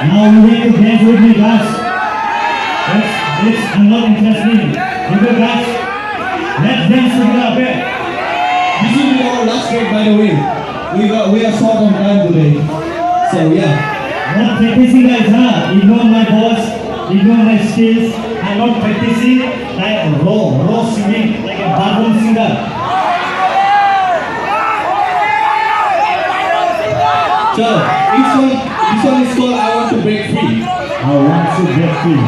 Now you need to dance with me, guys. It's not interesting. Okay, guys. Let's dance together, okay? This will be our last gig, by the way. We are short on time today. So yeah. Not practicing guys, huh? Ignore my voice, ignore my skills. I'm not practicing like raw singing, like a bathroom singer. So, this one is called I Want to Break Free. I want to break free.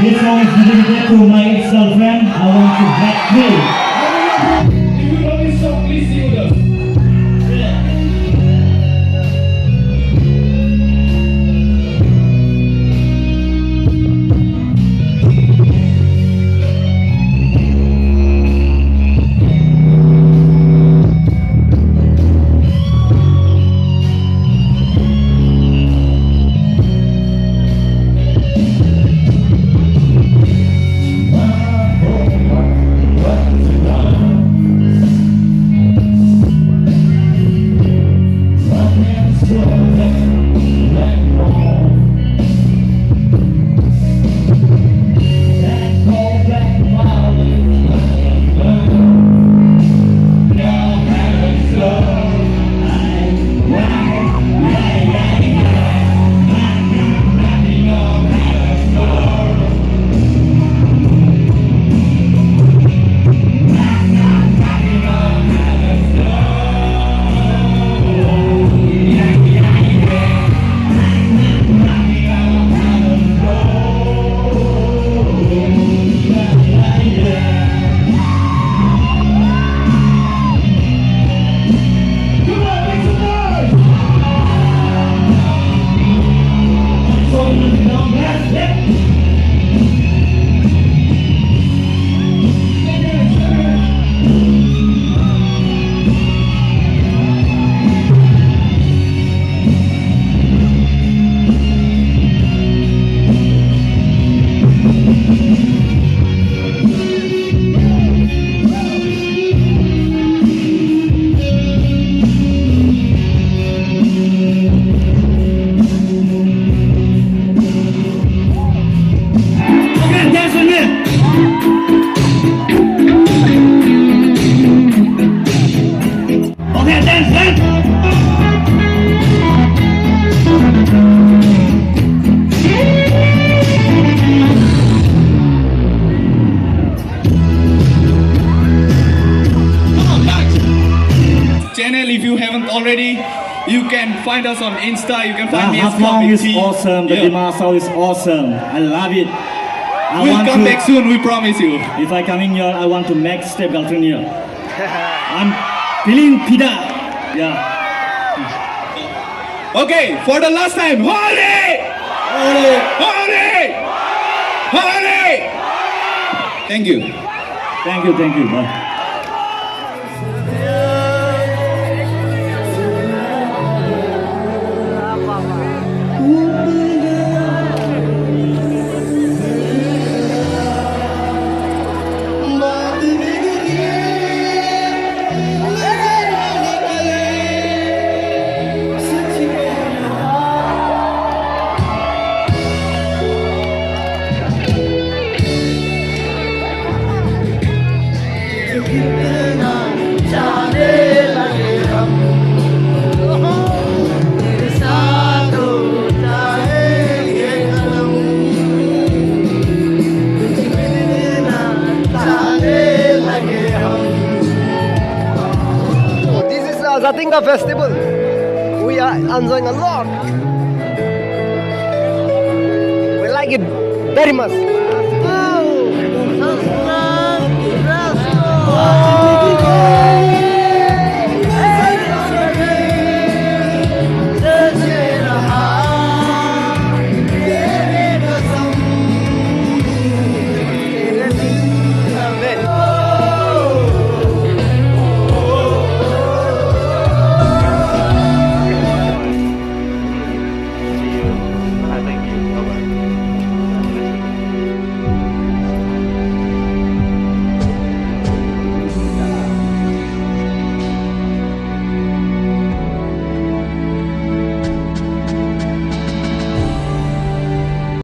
This song is dedicated to my ex-girlfriend. I want to break free. If you know this song, please sing with us. Channel, if you haven't already, you can find us on Insta. You can find me as Haflong is T. awesome. The Dimasao is awesome. I love it. We'll come back soon, we promise you. If I coming here, I want to make step girlfriend here. I'm feeling pida. Yeah. Okay, for the last time, Moly! Moly! Moly! Thank you. Thank you. Bye. Jatinga festival. We are enjoying a lot. We like it very much. Oh.